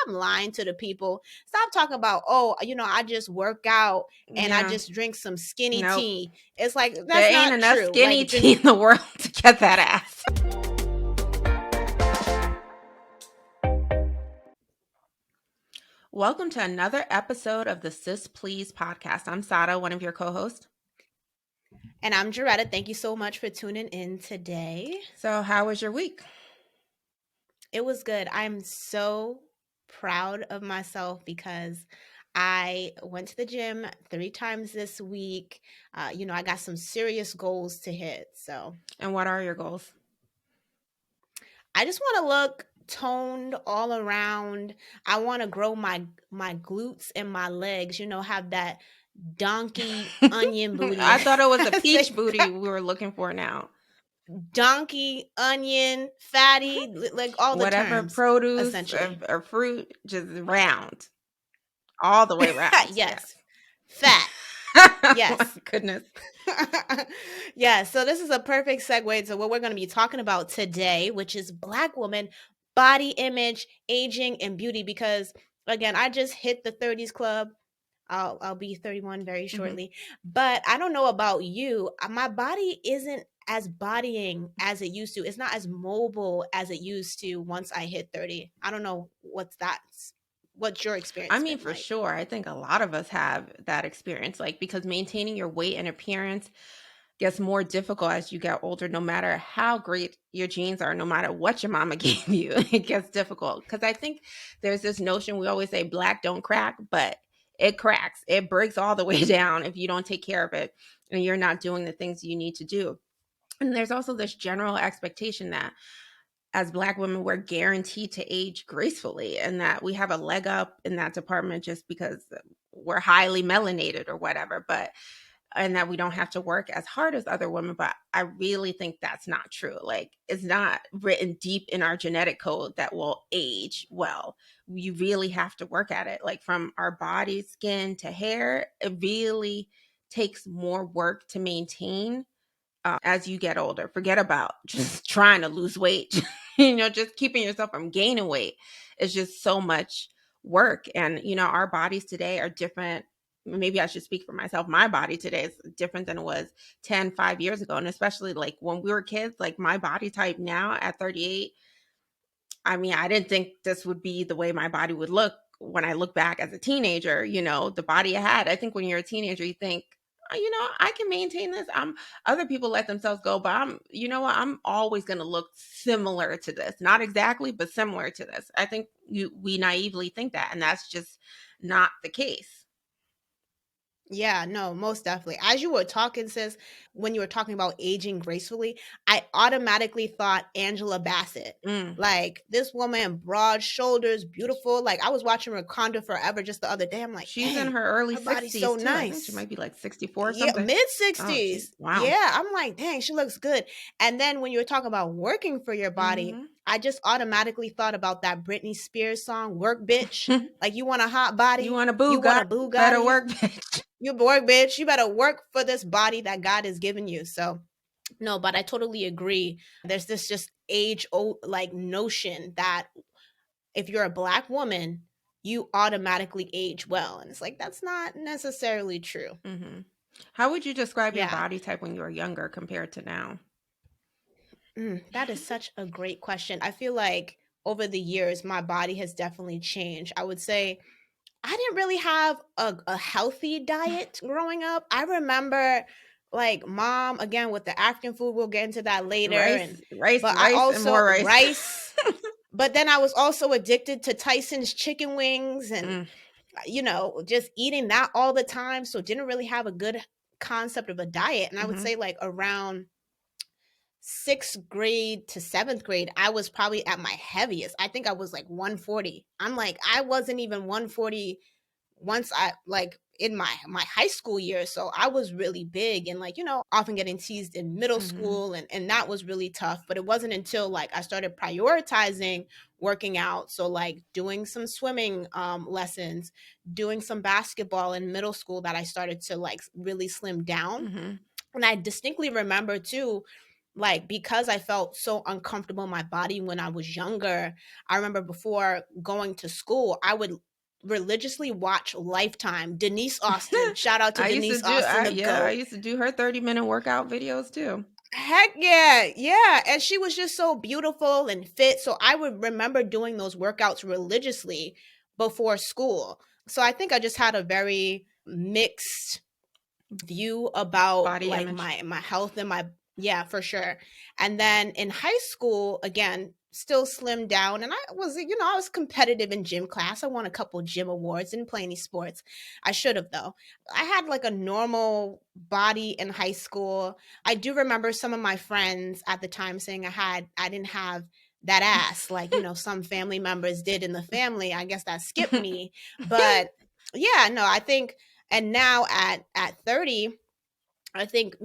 stop lying to the people. Stop talking about, oh, I just work out and I Yeah. just drink some skinny Nope. tea. It's like, that's There ain't not enough true. skinny Like, tea in the world to get that ass. Welcome to another episode of the Sis Please podcast. I'm Satta, one of your co-hosts. And I'm Jaretta. Thank you so much for tuning in today. So how was your week? It was good. I'm so proud of myself because I went to the gym 3 times this week. I got some serious goals to hit. So, And what are your goals? I just want to look toned all around. I want to grow my glutes and my legs, have that donkey onion booty. I thought it was a peach booty we were looking for now. Donkey, onion, fatty, like all the Whatever terms, produce essentially. or fruit, just round. All the way round. Yes. Fat. Yes. My goodness. Yeah, so this is a perfect segue to what we're going to be talking about today, which is Black woman body image, aging, and beauty. Because again, I just hit the 30s club. I'll be 31 very shortly. But I don't know about you. My body isn't as bodying as it used to. It's not as mobile as it used to once I hit 30. I don't know what's your experience I mean, been for like? sure. I think a lot of us have that experience, like because maintaining your weight and appearance gets more difficult as you get older, no matter how great your genes are, no matter what your mama gave you, it gets difficult. Because I think there's this notion we always say black don't crack, but it cracks. It breaks all the way down if you don't take care of it and you're not doing the things you need to do. And there's also this general expectation that as Black women, we're guaranteed to age gracefully and that we have a leg up in that department just because we're highly melanated or whatever. But and that we don't have to work as hard as other women, but I really think that's not true. Like, it's not written deep in our genetic code that we'll age well. You really have to work at it. Like, from our body, skin to hair, it really takes more work to maintain as you get older. Forget about just trying to lose weight. Just keeping yourself from gaining weight is just so much work. And, our bodies today are different. Maybe I should speak for myself. My body today is different than it was 5 years ago. And especially like when we were kids, like my body type now at 38, I mean, I didn't think this would be the way my body would look when I look back as a teenager, the body I had. I think when you're a teenager, you think, I can maintain this. Other people let themselves go, but I'm always going to look similar to this. Not exactly, but similar to this. I think we naively think that, and that's just not the case. Yeah, no, most definitely. As you were talking, sis, when you were talking about aging gracefully, I automatically thought Angela Bassett. Mm. Like, this woman, broad shoulders, beautiful. Like, I was watching Wakanda Forever just the other day. I'm like, She's in dang, her early her body's 60s so too. I think she nice. might be like 64 or Yeah, something. mid Oh, geez. 60s. Wow. Yeah, I'm like, dang, she looks good. And then when you were talking about working for your body, I just automatically thought about that Britney Spears song, Work Bitch. Like, you want a hot body? You want a You want a Bugatti? Better Bugatti? work, bitch. You work, bitch. You better work for this body that God has given you. So, no, but I totally agree. There's this just age old like notion that if you're a Black woman, you automatically age well. And it's like, that's not necessarily true. Mm-hmm. How would you describe your Yeah. body type when you were younger compared to now? That is such a great question. I feel like over the years, my body has definitely changed. I would say I didn't really have a healthy diet growing up. I remember like mom again with the African food, we'll get into that later. But I Rice, and also more rice. rice. But then I was also addicted to Tyson's chicken wings and just eating that all the time. So didn't really have a good concept of a diet. And I would say like around 6th grade to 7th grade, I was probably at my heaviest. I think I was like 140. I'm like, I wasn't even 140 once I like in my high school years. So I was really big and like, often getting teased in middle school and that was really tough. But it wasn't until like I started prioritizing working out. So like doing some swimming lessons, doing some basketball in middle school that I started to like really slim down. And I distinctly remember too, like, because I felt so uncomfortable in my body when I was younger, I remember before going to school, I would religiously watch Lifetime. Denise Austin, shout out to I used to Denise do Austin, the I GOAT. used to do her 30-minute workout videos too. Heck yeah, yeah. And she was just so beautiful and fit. So I would remember doing those workouts religiously before school. So I think I just had a very mixed view about Body like image. my health and my, yeah, for sure. And then in high school, again, still slimmed down, and I was, I was competitive in gym class. I won a couple gym awards. Didn't play any sports. I should have though. I had like a normal body in high school. I do remember some of my friends at the time saying I didn't have that ass like, some family members did in the family. I guess that skipped me. But yeah, no, I think, and now at 30, I think,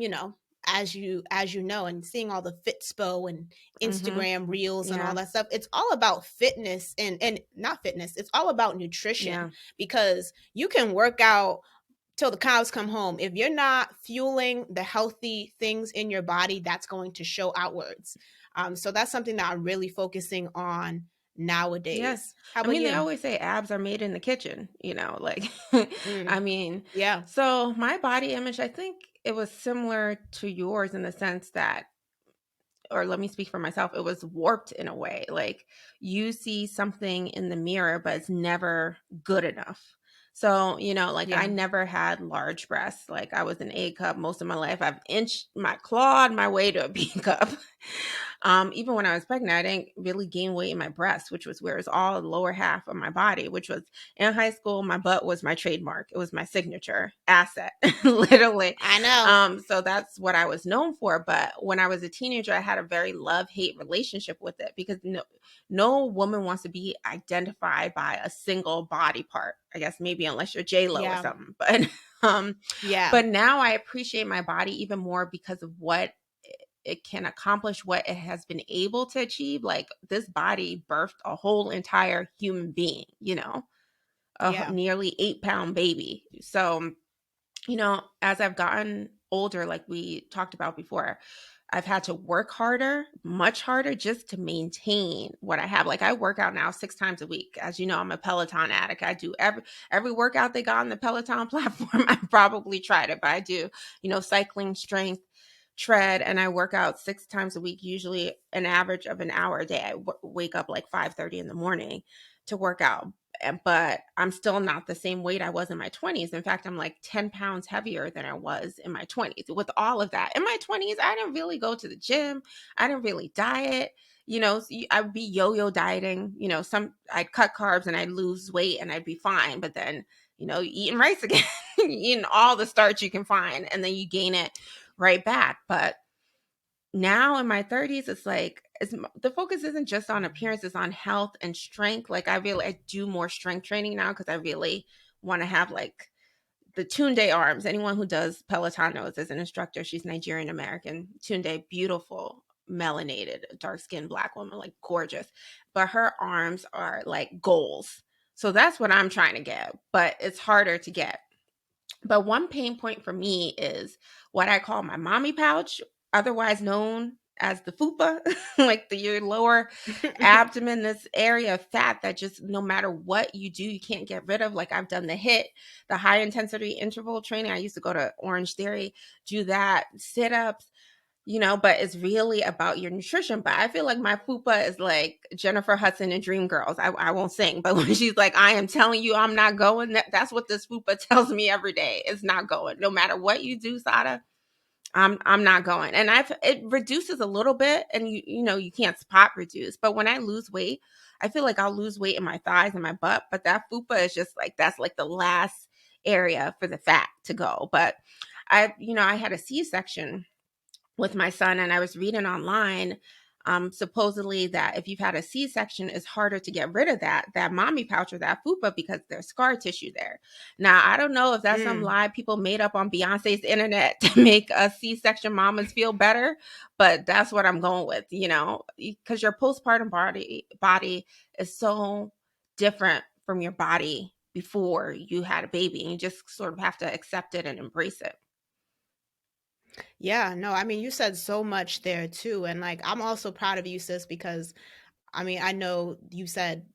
as you know, and seeing all the Fitspo and Mhm. Instagram reels and all Yeah. that stuff, it's all about fitness, and not fitness, it's all about nutrition, Yeah. because you can work out till the cows come home. If you're not fueling the healthy things in your body, that's going to show outwards. So that's something that I'm really focusing on Yes. nowadays. How I about mean, they you? always say abs are made in the kitchen, like I Mm, mean, yeah. so my body image, I think it was similar to yours in the sense that, or let me speak for myself, it was warped in a way. Like you see something in the mirror, but it's never good enough. So, like I Yeah. never had large breasts. Like I was an A cup most of my life. I've clawed my way to a B cup. Even when I was pregnant, I didn't really gain weight in my breasts, which was where it's all the lower half of my body, which was in high school. My butt was my trademark. It was my signature asset, literally. I know. So that's what I was known for. But when I was a teenager, I had a very love-hate relationship with it because no woman wants to be identified by a single body part. I guess maybe unless you're J Lo or Yeah. something. But um, Yeah. but now I appreciate my body even more because of what it can accomplish, what it has been able to achieve. Like this body birthed a whole entire human being, a Yeah. nearly 8-pound baby. So, as I've gotten older, like we talked about before, I've had to work harder, much harder, just to maintain what I have. Like I work out now 6 times a week. As you know, I'm a Peloton addict. I do every workout they got on the Peloton platform. I probably tried it, but I do, cycling, strength, tread, and I work out 6 times a week, usually an average of an hour a day. I wake up like 5:30 in the morning to work out. But I'm still not the same weight I was in my 20s. In fact, I'm like 10 pounds heavier than I was in my 20s. With all of that, in my 20s, I didn't really go to the gym. I didn't really diet. I would be yo-yo dieting. I'd cut carbs and I'd lose weight and I'd be fine. But then, eating rice again, eating all the starch you can find, and then you gain it right back. But now in my 30s, it's like the focus isn't just on appearance, it's on health and strength. Like I do more strength training now because I really want to have like the Tunde arms. Anyone who does Peloton knows, as an instructor, she's Nigerian American. Tunde, beautiful, melanated, dark skinned black woman, like gorgeous. But her arms are like goals. So that's what I'm trying to get, but it's harder to get. But one pain point for me is what I call my mommy pouch, otherwise known as the fupa, like your lower abdomen, this area of fat that just no matter what you do, you can't get rid of. Like I've done the HIIT, the high intensity interval training. I used to go to Orange Theory, do that, sit ups, but it's really about your nutrition. But I feel like my fupa is like Jennifer Hudson in Dreamgirls. I won't sing, but when she's like, I am telling you I'm not going, that's what this fupa tells me every day. It's not going. No matter what you do, Sada, I'm not going. And it reduces a little bit, and you can't spot reduce. But when I lose weight, I feel like I'll lose weight in my thighs and my butt. But that fupa is just like that's like the last area for the fat to go. But I had a C-section with my son, and I was reading online, supposedly that if you've had a C-section, it's harder to get rid of that mommy pouch or that fupa because there's scar tissue there. Now I don't know if that's some Mm, lie people made up on Beyonce's internet to make a C-section mamas feel better, but that's what I'm going with, because your postpartum body is so different from your body before you had a baby, and you just sort of have to accept it and embrace it. Yeah, no, I mean, you said so much there too. And like, I'm also proud of you, sis, because I mean, I know you said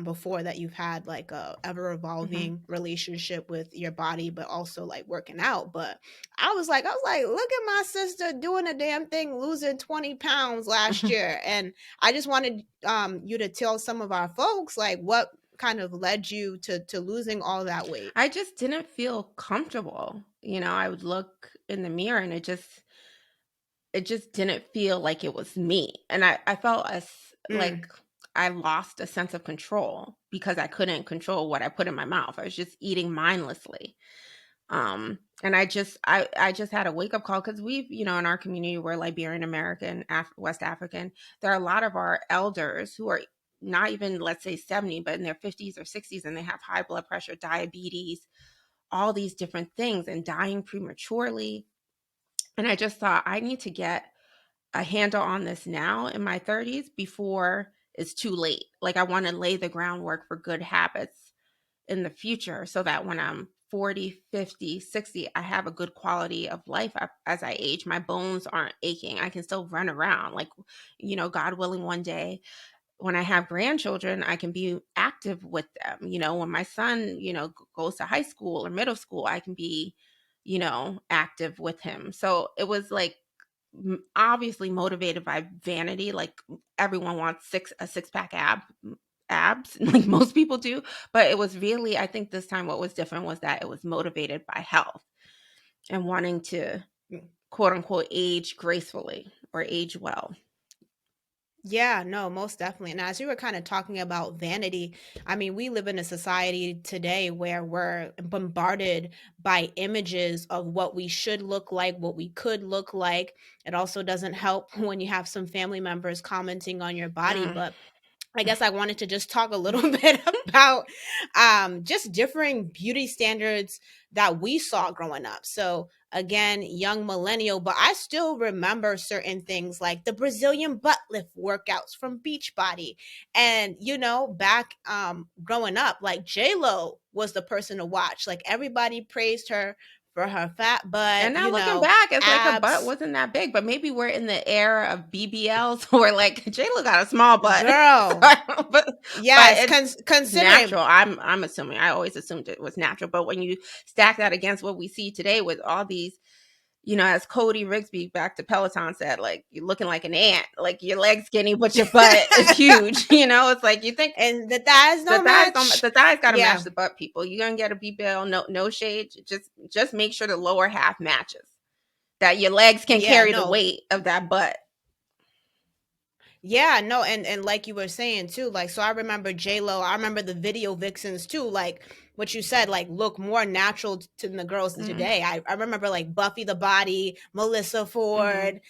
before that you've had like a ever Hmm. evolving relationship with your body, but also like working out. But I was like, look at my sister doing a damn thing, losing 20 pounds last year. And I just wanted you to tell some of our folks like what kind of led you to losing all that weight. I just didn't feel comfortable. I would look in the mirror and it just didn't feel like it was me. And I felt as like Mm. I lost a sense of control because I couldn't control what I put in my mouth. I was just eating mindlessly. And I just had a wake up call because we've, in our community, we're Liberian American, West African. There are a lot of our elders who are not even, let's say, 70, but in their 50s or 60s, and they have high blood pressure, diabetes, all these different things, and dying prematurely. And I just thought I need to get a handle on this now in my 30s before it's too late. Like, I want to lay the groundwork for good habits in the future so that when I'm 40, 50, 60, I have a good quality of life as I age. My bones aren't aching. I can still run around. Like, God willing, one day when I have grandchildren, I can be active with them. When my son, goes to high school or middle school, I can be, active with him. So it was like obviously motivated by vanity. Like, everyone wants a six pack abs like most people do, but it was really, I think this time what was different was that it was motivated by health and wanting to quote unquote age gracefully or age well. Yeah, no, most definitely. And as you were kind of talking about vanity, I mean, we live in a society today where we're bombarded by images of what we should look like, what we could look like. It also doesn't help when you have some family members commenting on your body, Mm. but I guess I wanted to just talk a little bit about just differing beauty standards that we saw growing up. So, again, young millennial, but I still remember certain things like the Brazilian butt lift workouts from Beachbody. And, back growing up, like J Lo was the person to watch. Like everybody praised her for her fat butt, And now looking back, it's like her butt abs. wasn't that big, but maybe we're in the era of BBLs where like J-Lo got a small butt. So Girl, but yes, it's considering. natural. I'm assuming. I always assumed it was natural. But when you stack that against what we see today with all these, as Cody Rigsby back to Peloton said, like you're looking like an ant, like your legs skinny, but your butt is huge. It's like you think And the thighs the don't thighs don't match. the thighs gotta match Yeah. the butt, people. You're gonna get a BBL, no shade. Just make sure the lower half matches. That your legs can Yeah, carry the no. weight of that butt. Yeah, no, and like you were saying too, like so I remember J Lo, I remember the video vixens too, like what you said, like look more natural to the girls of Mm, today. I remember like Buffy the Body, Melissa mhm. Ford,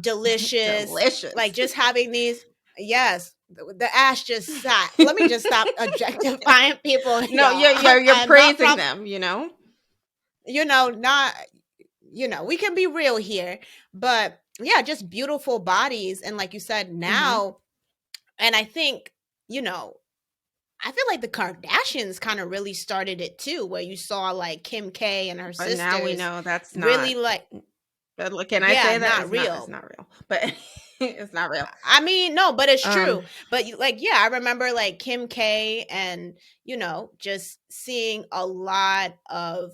Delicious, like Delicious. just having these, yes, the ass just sat. Let me just stop objectifying people, No, y'all. you're I'm not praising from, them. not, we can be real here, but yeah, just beautiful bodies. And like you said, Mhm. now, and I think, you know, I feel like the Kardashians kind of really started it too, where you saw like Kim K and her But now we sisters know that's really not. like, But look, can I yeah, say that not it's real. not real? But it's not real. I mean, no, but it's Um, true. But like, yeah, I remember like Kim K and just seeing a lot of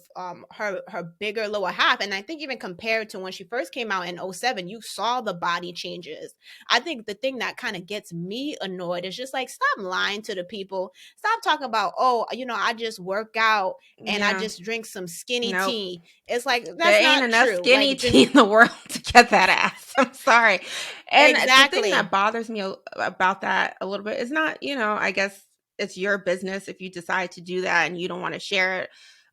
her bigger lower half. And I think even compared to when she first came out in '07, you saw the body changes. I think the thing that kind of gets me annoyed is just like stop lying to the people. Stop talking about, oh, I just work out and I yeah, just drink some skinny nope. tea. It's like There that's ain't not enough true. skinny Like just tea in the world to get that ass. I'm sorry. And the thing that exactly. bothers me about that a little bit is not, I guess it's your business if you decide to do that and you don't want to share it.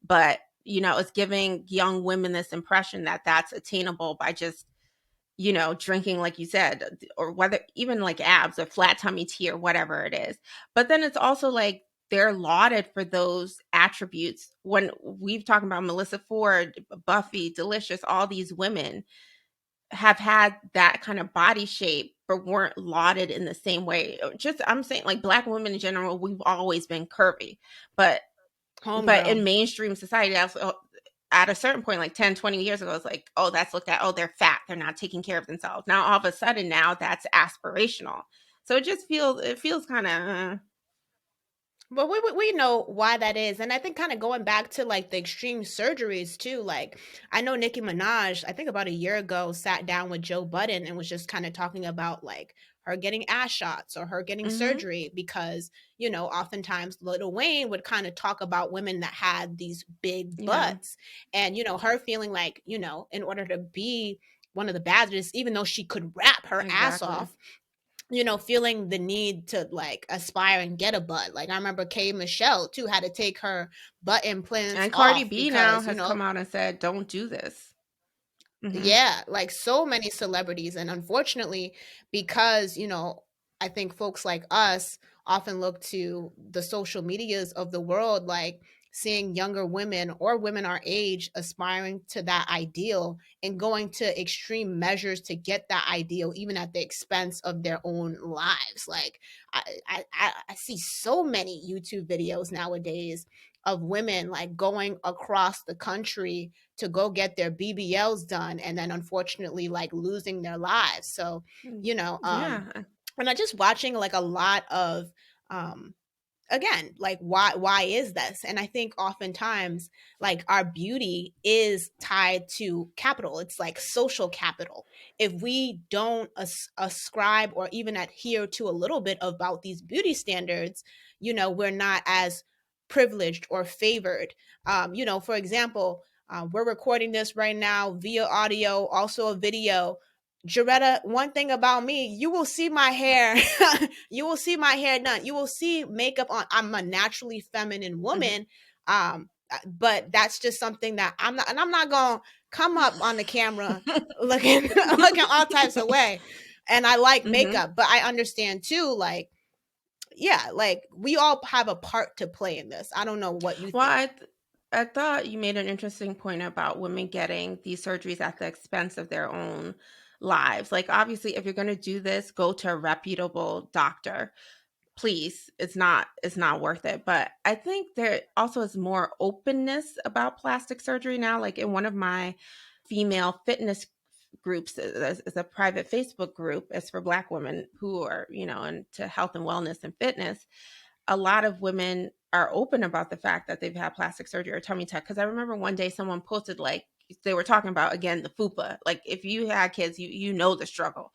But, it's giving young women this impression that that's attainable by just, drinking, like you said, or whether even like abs or flat tummy tea or whatever it is. But then it's also like, they're lauded for those attributes. When we've talked about Melissa Ford, Buffy, Delicious, all these women have had that kind of body shape but weren't lauded in the same way. Just I'm saying like black women in general, we've always been curvy. But in Homegirl. mainstream society, at a certain point, like 10, 20 years ago, it's like, oh, that's looked at, oh, they're fat, they're not taking care of themselves. Now all of a sudden now that's aspirational. So it feels kind of But we know why that is. And I think kind of going back to like the extreme surgeries too. Like I know Nicki Minaj, I think about a year ago, sat down with Joe Budden and was just kind of talking about like her getting ass shots or her getting mm-hmm, surgery because, oftentimes Lil Wayne would kind of talk about women that had these big yeah, butts and, her feeling like, in order to be one of the badges, even though she could rap her ass exactly. off, feeling the need to like aspire and get a butt. Like I remember K Michelle too had to take her butt implants And Cardi off B now because, has come out and said, don't do this. Mm-hmm. yeah, like so many celebrities. And unfortunately, because, I think folks like us often look to the social medias of the world, like seeing younger women or women our age aspiring to that ideal and going to extreme measures to get that ideal, even at the expense of their own lives. Like I see so many YouTube videos nowadays of women like going across the country to go get their BBLs done and then unfortunately like losing their lives. So, Mm, you know, um yeah. and I'm just watching like a lot of um again, like why is this? And I think oftentimes like our beauty is tied to capital. It's like social capital. If we don't ascribe or even adhere to a little bit about these beauty standards, we're not as privileged or favored. For example, we're recording this right now via audio, also a video. Jaretta, one thing about me, you will see my hair. You will see my hair done. You will see makeup on. I'm a naturally feminine Mm-hmm. woman. But that's just something that I'm not gonna come up on the camera looking looking all types of way. And I like Mm-hmm. makeup, but I understand too, like, yeah, like we all have a part to play in this. I don't know what you Well, think. I thought you made an interesting point about women getting these surgeries at the expense of their own lives. Like, obviously, if you're going to do this, go to a reputable doctor. Please, it's not worth it. But I think there also is more openness about plastic surgery now. Like in one of my female fitness groups, is a private Facebook group. It's for Black women who are, into health and wellness and fitness. A lot of women are open about the fact that they've had plastic surgery or tummy tuck. Because I remember one day someone posted, like, they were talking about, again, the fupa. Like if you had kids, you know the struggle.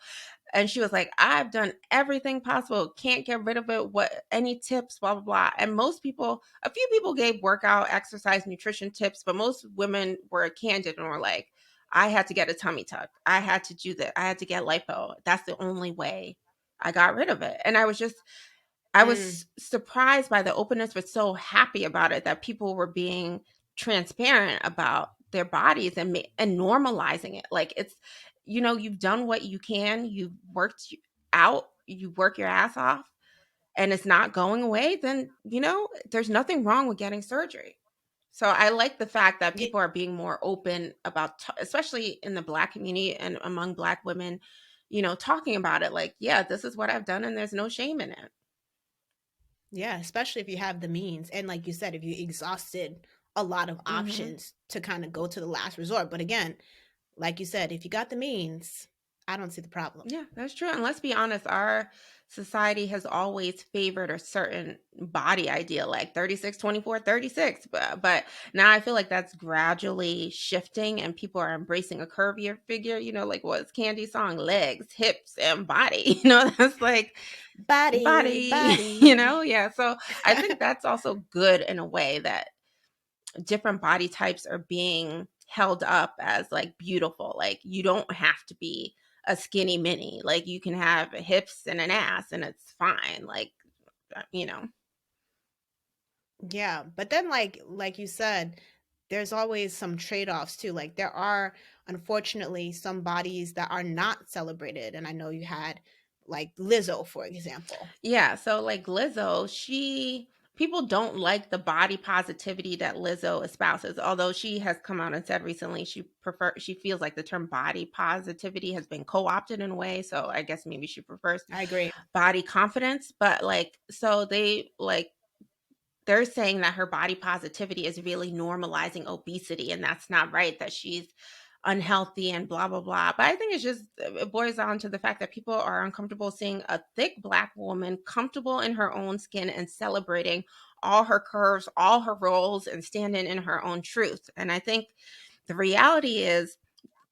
And she was like, I've done everything possible, can't get rid of it. What, any tips, blah, blah, blah. And a few people gave workout, exercise, nutrition tips, but most women were candid and were like, I had to get a tummy tuck. I had to do that. I had to get lipo. That's the only way I got rid of it. And I Mm, was surprised by the openness, but so happy about it that people were being transparent about their bodies and normalizing it. Like it's, you've done what you can, you've worked out, you work your ass off, and it's not going away. Then there's nothing wrong with getting surgery. So I like the fact that yeah, people are being more open about, especially in the Black community and among Black women, talking about it. Like, yeah, this is what I've done, and there's no shame in it. yeah, especially if you have the means. And like you said, if you exhausted a lot of Hmm. options to kind of go to the last resort. But again, like you said, if you got the means, I don't see the problem. Yeah, that's true. And let's be honest, our society has always favored a certain body ideal, like 36, 24, 36. But now I feel like that's gradually shifting and people are embracing a curvier figure, like what's Candy's song, legs, hips, and body. That's like Body, body, body. Yeah. So I think that's also good in a way that different body types are being held up as like beautiful. Like you don't have to be a skinny mini. Like you can have hips and an ass and it's fine. Like, you know. Yeah, but then like you said, there's always some trade-offs too. Like there are unfortunately some bodies that are not celebrated, and I know you had like Lizzo, for example. Yeah, so like Lizzo, people don't like the body positivity that Lizzo espouses. Although she has come out and said recently she feels like the term body positivity has been co-opted in a way. So I guess maybe she prefers I agree. body confidence. But like so they like they're saying that her body positivity is really normalizing obesity, and that's not right, that she's unhealthy and blah blah blah. But I think it's just, it boils down to the fact that people are uncomfortable seeing a thick black woman comfortable in her own skin and celebrating all her curves, all her rolls, and standing in her own truth. And I think the reality is,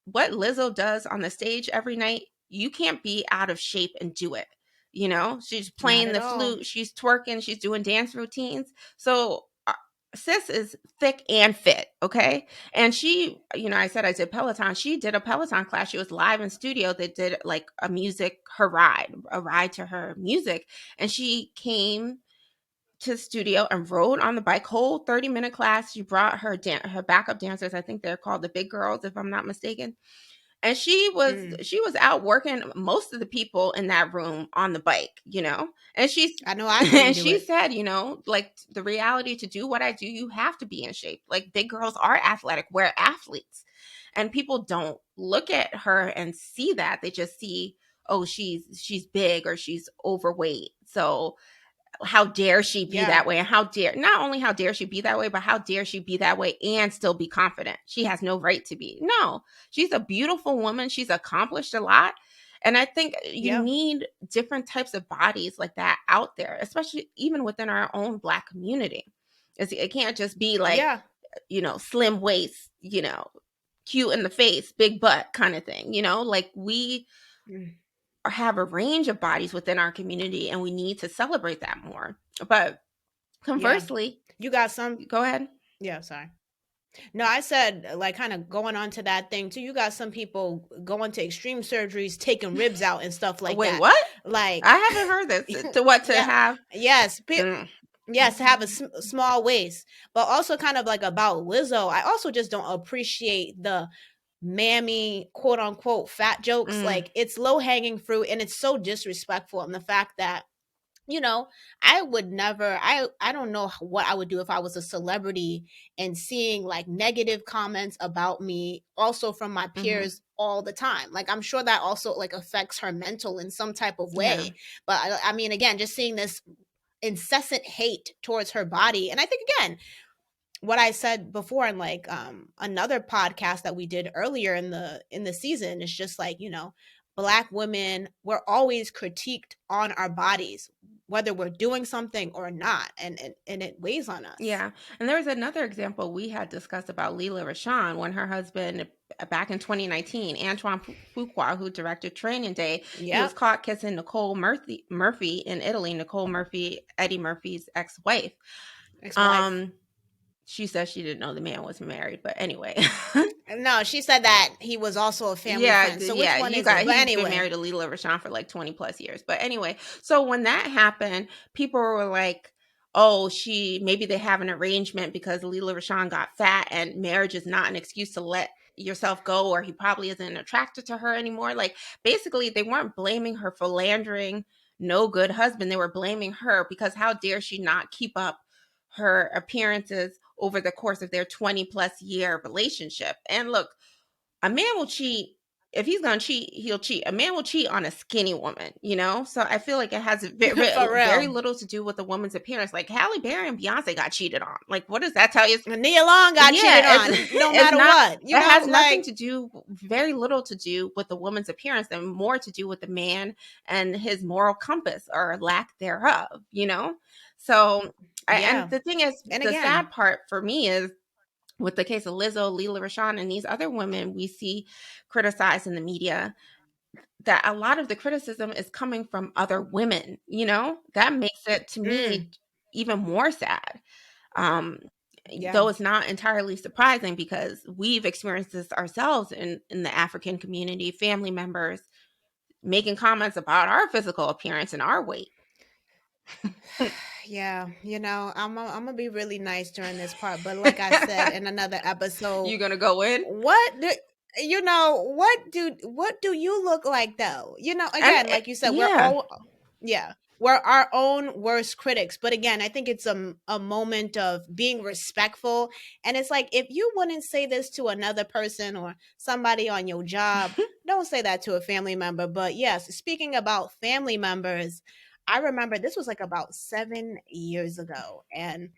what Lizzo does on the stage every night, you can't be out of shape and do it. You know, she's Not playing at the all. flute, she's twerking, she's doing dance routines. So, sis is thick and fit, okay? And she, I said I did Peloton. She did a Peloton class. She was live in studio. They did like a music, a ride to her music. And she came to the studio and rode on the bike, whole 30-minute class. She brought her backup dancers. I think they're called the big girls, if I'm not mistaken. And Mm. she was out working most of the people in that room on the bike, and she's I know I couldn't and do she it. said, like, the reality, to do what I do, you have to be in shape. Like, big girls are athletic, we're athletes. And people don't look at her and see that. They just see, oh, she's big, or she's overweight. So how dare she be Yeah. that way, and not only how dare she be that way, but how dare she be that way and still be confident. She has no right to be. No, she's a beautiful woman, she's accomplished a lot. And I think you Yeah. need different types of bodies like that out there, especially even within our own black community. It can't just be like, Yeah. slim waist, cute in the face, big butt kind of thing, like, we Mm. have a range of bodies within our community, and we need to celebrate that more. But Yeah. conversely, You got some. go ahead. Yeah. Sorry. No, I said, like, kind of going on to that thing too. You got some people going to extreme surgeries, taking ribs out and stuff like Wait, that. what? Like, I haven't heard this. To what, to yeah, have? yes, Mm, yes, to have a small waist, but also kind of like about Lizzo. I also just don't appreciate the mammy quote unquote fat jokes. mm, Like, it's low hanging fruit, and it's so disrespectful. And the fact that, you know, I would never, I don't know what I would do if I was a celebrity and seeing like negative comments about me also from my hmm. peers all the time. Like, I'm sure that also like affects her mental in some type of Yeah. way. But I mean, again, just seeing this incessant hate towards her body. And I think, again, what I said before in like another podcast that we did earlier in the season is just like, black women, we're always critiqued on our bodies, whether we're doing something or not, and it weighs on us. Yeah. And there was another example we had discussed about Leela Rashawn, when her husband, back in 2019, Antoine Fuqua, who directed Training Day, he was Yep. caught kissing Nicole Murphy in Italy. Nicole Murphy, Eddie Murphy's ex-wife. Ex-wife. Um, she says she didn't know the man was married, but anyway. No, she said that he was also a family Yeah, friend. So which yeah, one is it? But he's been anyway. married to Leela Rashawn for like 20 plus years. But anyway, so when that happened, people were like, oh, maybe they have an arrangement because Leela Rashawn got fat, and marriage is not an excuse to let yourself go, or he probably isn't attracted to her anymore. Like, basically, they weren't blaming her for philandering, no good husband. They were blaming her because how dare she not keep up her appearances over the course of their 20 plus year relationship. And look, a man will cheat. If he's gonna cheat, he'll cheat. A man will cheat on a skinny woman, So I feel like it has For very real. little to do with the woman's appearance. Like, Halle Berry and Beyonce got cheated on. Like, what does that tell you? Nia Long got cheated Yeah, on no it's matter not. what. It has nothing Like, to do, very little to do with the woman's appearance, and more to do with the man and his moral compass, or lack thereof. So, and yeah. the thing is, And the again, sad part for me is, with the case of Lizzo, Leela Rashawn, and these other women we see criticized in the media, that a lot of the criticism is coming from other women. That makes it, to mm, me, even more sad. Um, yeah. though it's not entirely surprising, because we've experienced this ourselves in the African community, family members making comments about our physical appearance and our weight. Yeah, I'm gonna be really nice during this part, but like I said in another episode, You gonna go in? what do what do you look like though? And Again, like you said, we're yeah. all, yeah, we're our own worst critics. But again, I think it's a moment of being respectful, and it's like, if you wouldn't say this to another person or somebody on your job, don't say that to a family member. But yes, speaking about family members, I remember this was like about 7 years ago. And,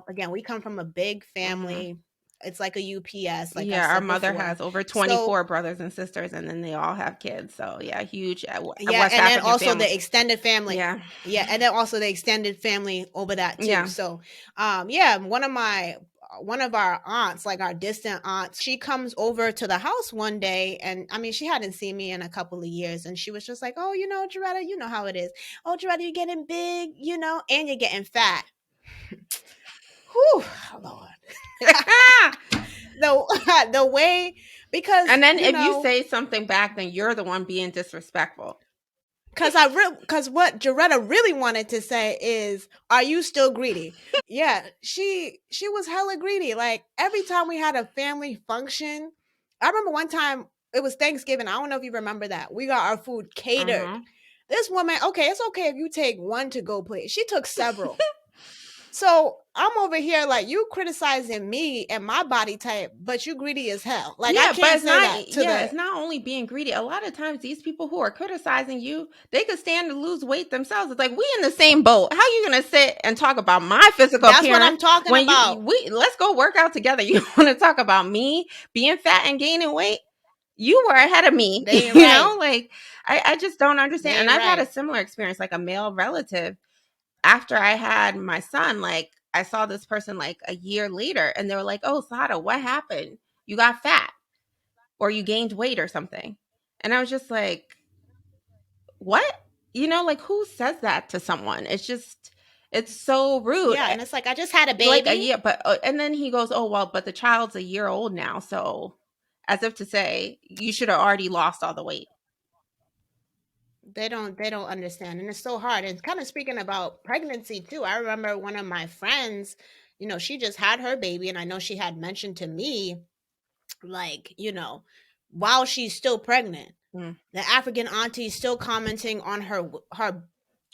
again, we come from a big Mhm. family. It's like a UPS, like I Yeah, our said mother before. has over So, 24 brothers and sisters, and then they all have kids. So yeah, huge yeah, West and then African also family. the extended family. Yeah. Yeah, and then also the extended family over that too. Yeah. So, yeah, one of our aunts, like our distant aunts, she comes over to the house one day, and I mean, she hadn't seen me in a couple of years, and she was just like, "Oh, Jaretta, you know how it is. Oh, Jaretta, you're getting big, and you're getting fat." Whew, Lord. The way, because And then if you say something back, then you're the one being disrespectful. because what Jaretta really wanted to say is, "Are you still greedy?" Yeah, she was hella greedy. Like every time we had a family function, I remember one time it was Thanksgiving. I don't know if you remember that. We got our food catered. Mhm. This woman, okay, it's okay if you take one to go plate. She took several. So I'm over here like you criticizing me and my body type, but you greedy as hell. Like I Yeah, but can't say that to it's the not only being greedy. A lot of times these people who are criticizing you, they could stand to lose weight themselves. It's like we in the same boat. How you going to sit and talk about my physical that's what appearance I'm talking when about. we let's go work out together. You want to talk about me being fat and gaining weight? You were ahead of me, They ain't right. like I just don't understand. They And ain't I've had a right. similar experience, like a male relative after I had my son, like I saw this person like a year later and they were like, "Oh, Sada, what happened? You got fat or you gained weight or something." And I was just like, "What?" Like who says that to someone? It's so rude. Yeah, and it's like I just had a Like a baby. year, but and then he goes, "Oh, well, but the child's a year old now." So as if to say, you should have already lost all the weight. They don't understand, and it's so hard. And kind of speaking about pregnancy too, I remember one of my friends, she just had her baby, and I know she had mentioned to me, like, while she's still pregnant, Mm. the African auntie is still commenting on her What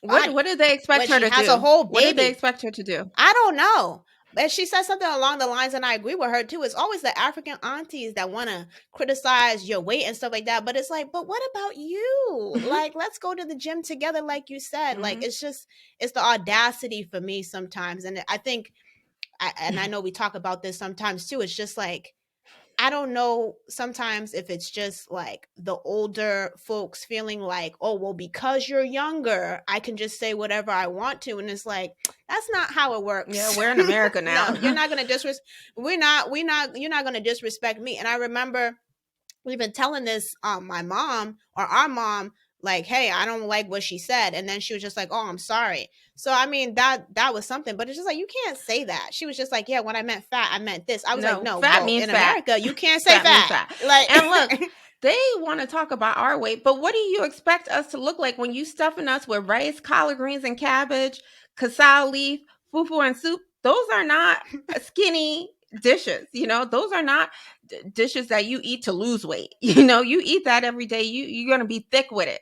body did they expect when her she to has a do? whole What did they baby. expect her to do? I don't know. But she said something along the lines, and I agree with her too. It's always the African aunties that want to criticize your weight and stuff like that. But it's like, but what about you? Mhm. Like, let's go to the gym together, like you said. Like, Mhm. it's the audacity for me sometimes. And I think, and I know we talk about this sometimes too. It's just like, I don't know sometimes if it's just like the older folks feeling like, oh, well, because you're younger, I can just say whatever I want to. And it's like, that's not how it Yeah, works. we're in America No, you're now. not going to disrespect. You're not going to disrespect me. And I remember we've been telling this my mom or our mom, like, hey, I don't like what she said, and then she was just like, oh, I'm sorry. So I mean, that was something, but it's just like you can't say that. She was just like, yeah, when I meant fat, I meant this. I was like, No, no, fat well, means in fat. America you can't say Fat means fat, fat. like. And look, they want to talk about our weight, but what do you expect us to look like when you stuffing us with rice, collard greens, and cabbage, casal leaf, fufu, and soup? Those are not skinny dishes. Those are not dishes that you eat to lose weight. You eat that every day. You're gonna be thick with it.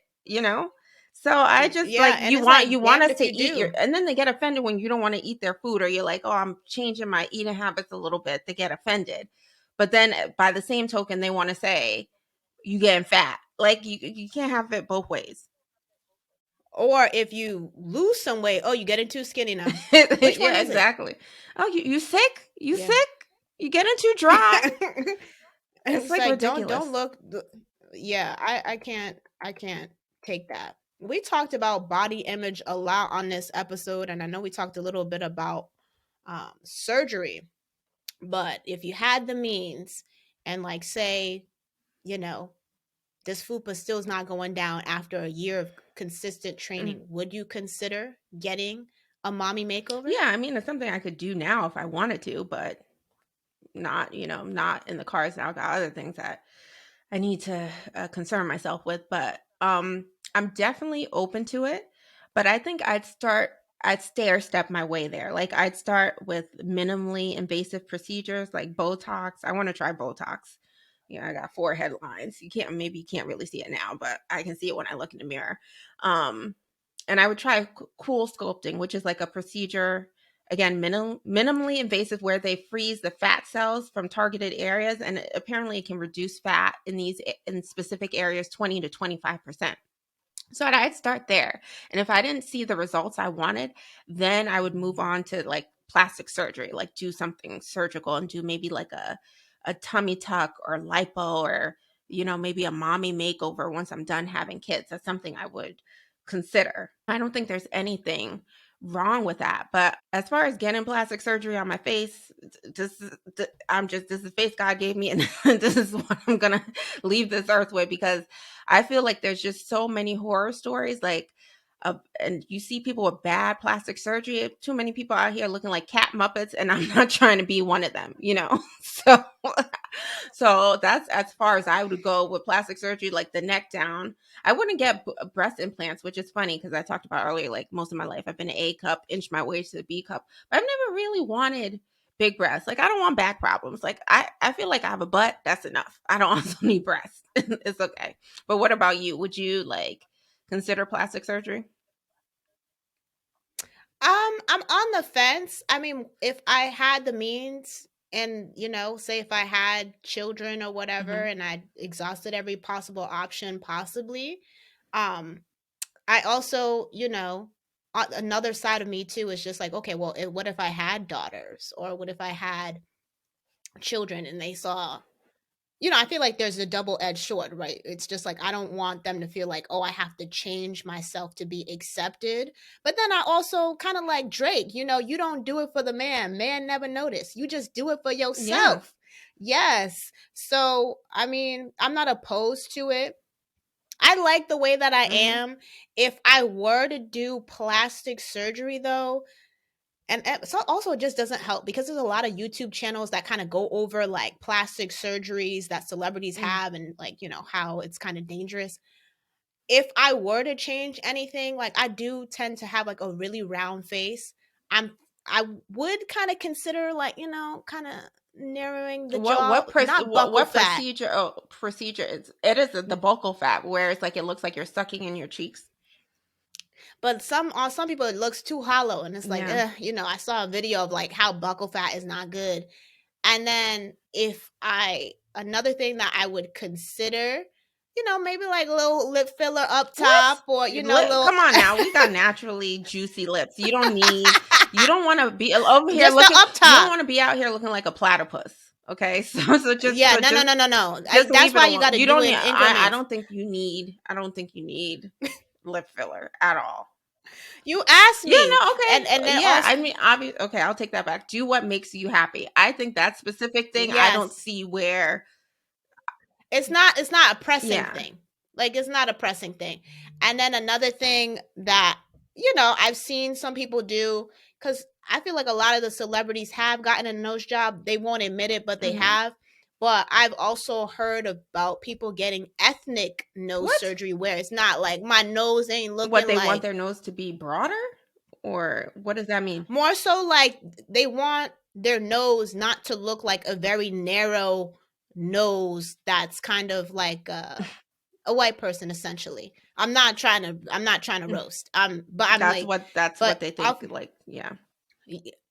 So I just like Yeah, and it's like you want damned us if to you eat your, do. and then they get offended when you don't want to eat their food, or you're like, "Oh, I'm changing my eating habits a little bit." They get offended. But then by the same token, they want to say you getting fat. Like you can't have it both ways. Or if you lose some weight, oh, you getting too skinny now. Which one Yeah, is it? exactly. Oh, you sick? You Yeah. sick? You getting too dry? It's It's like like don't ridiculous. look. Yeah, I can't take that. We talked about body image a lot on this episode, and I know we talked a little bit about surgery. But if you had the means, and like say, you know, this fupa still is not going down after a year of consistent Mm. training, would you consider getting a mommy makeover? Yeah, I mean, it's something I could do now if I wanted to, but not in the cards now. I've got other things that I need to concern myself with, but I'm definitely open to it. But I think I'd stair step my way there. Like I'd start with minimally invasive procedures like Botox. I want to try Botox. I got forehead lines. Maybe you can't really see it now, but I can see it when I look in the mirror. Um, and I would try cool sculpting, which is like a procedure, again, minimally invasive, where they freeze the fat cells from targeted areas, and apparently it can reduce fat in specific areas 20 to 25%. So I'd start there. And if I didn't see the results I wanted, then I would move on to like plastic surgery, like do something surgical and do maybe like a tummy tuck or lipo or, maybe a mommy makeover once I'm done having kids. That's something I would consider. I don't think there's anything wrong with that. But as far as getting plastic surgery on my face, this is the face God gave me, and this is what I'm gonna leave this earth with, because I feel like there's just so many horror stories, like, and you see people with bad plastic surgery. Too many people out here looking like cat muppets, and I'm not trying to be one of them, So, so that's as far as I would go with plastic surgery, like the neck down. I wouldn't get breast implants, which is funny because I talked about earlier, like most of my life I've been an A cup, inched my way to the B cup, but I've never really wanted big breasts. Like I don't want back problems. Like I feel like I have a butt. That's enough. I don't also need breasts. It's okay. But what about you? Would you like consider plastic surgery? I'm on the fence. I mean, if I had the means and, say if I had children or whatever Hmm. and I exhausted every possible option possibly, um I also, another side of me too is just like, okay, well, what if I had daughters or what if I had children and they saw, I feel like there's a double-edged sword, right? It's just like I don't want them to feel like, oh, I have to change myself to be accepted. But then I also kind of like Drake, you don't do it for the man. Man never noticed. You just do it for Yeah. yourself. Yes. So, I mean, I'm not opposed to it. I like the way that I Hmm. am. If I were to do plastic surgery though, and so also it just doesn't help because there's a lot of YouTube channels that kind of go over like plastic surgeries that celebrities Mm. have and like, how it's kind of dangerous. If I were to change anything, like I do tend to have like a really round face. I'm I would kind of consider like, kind of narrowing the jaw, not buckle What fat. procedure? Oh, procedure is it? Is the buccal fat where it's like it looks like you're sucking in your cheeks? But on some people it looks too hollow and it's like, Yeah. I saw a video of like how buckle fat is not good. And then if I another thing that I would consider, maybe like a little lip filler up What? top or little Come on now, we got naturally juicy lips. You don't want to be over here just the looking. up You don't top. want to be out here looking like a platypus. Okay, so Yeah, no, no, no, no, no. just That's leave it why you alone. got to You do don't it need. in I increments. don't think you need. I don't think you need lip filler at all. You asked Yeah, me, no, and okay. then Yeah, also I mean, obvious. Okay, I'll take that back. Do what makes you happy. I think that specific thing, I don't yes, see where. it's not a pressing Yeah. thing. Like it's not a pressing thing. And then another thing that, I've seen some people do cuz I feel like a lot of the celebrities have gotten a nose job. They won't admit it, but they Hmm. have. But I've also heard about people getting ethnic nose What? surgery where it's not like my nose ain't What, looking they want like, their nose to be broader? Or what does that mean? more so like they want their nose not to look like a very narrow nose that's kind of like a white person essentially. I'm not trying to Mm. roast. But I'm like, That's but what they think, off, like, yeah.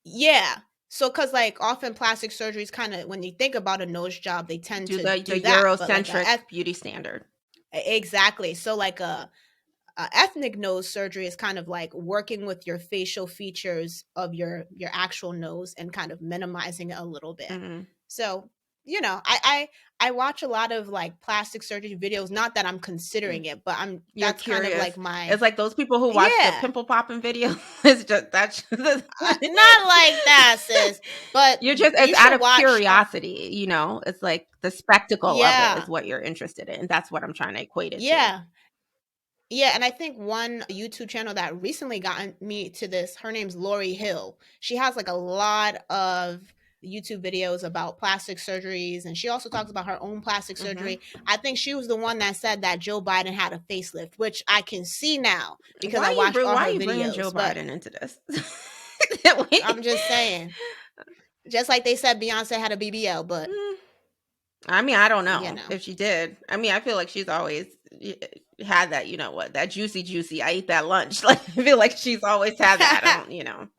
yeah. So cuz like often plastic surgeries kind of when you think about a nose job, they tend Do to the do that, but like Eurocentric beauty standard. exactly. So like a ethnic nose surgery is kind of like working with your facial features of your actual nose and kind of minimizing it a little bit. Mhm. So, I watch a lot of like plastic surgery videos, not that I'm Mm. considering it, but I'm You're that's kind of like curious. my It's like those people who watch the yeah. pimple popping video. It's just that's Not like that, sis. But you're just, it's you out should of watch curiosity, you know? It's like the spectacle of it is yeah. what you're interested in. That's what I'm trying to equate it to. Yeah. Yeah, and I think one YouTube channel that recently got me to this, her name's Lori Hill. She has like a lot of YouTube videos about plastic surgeries, and she also talks about her own plastic Mhm. surgery. I think she was the one that said that Joe Biden had a facelift, which I can see now because I watched all Why her you bringing Joe videos. But Biden into this? I'm Wait. just saying, just like they said Beyonce had a BBL, but Mm, I mean, I don't you know know. if she did. I mean, I feel like she's always had that, that juicy, juicy. I eat that lunch. Like, I feel like she's always had that. I don't.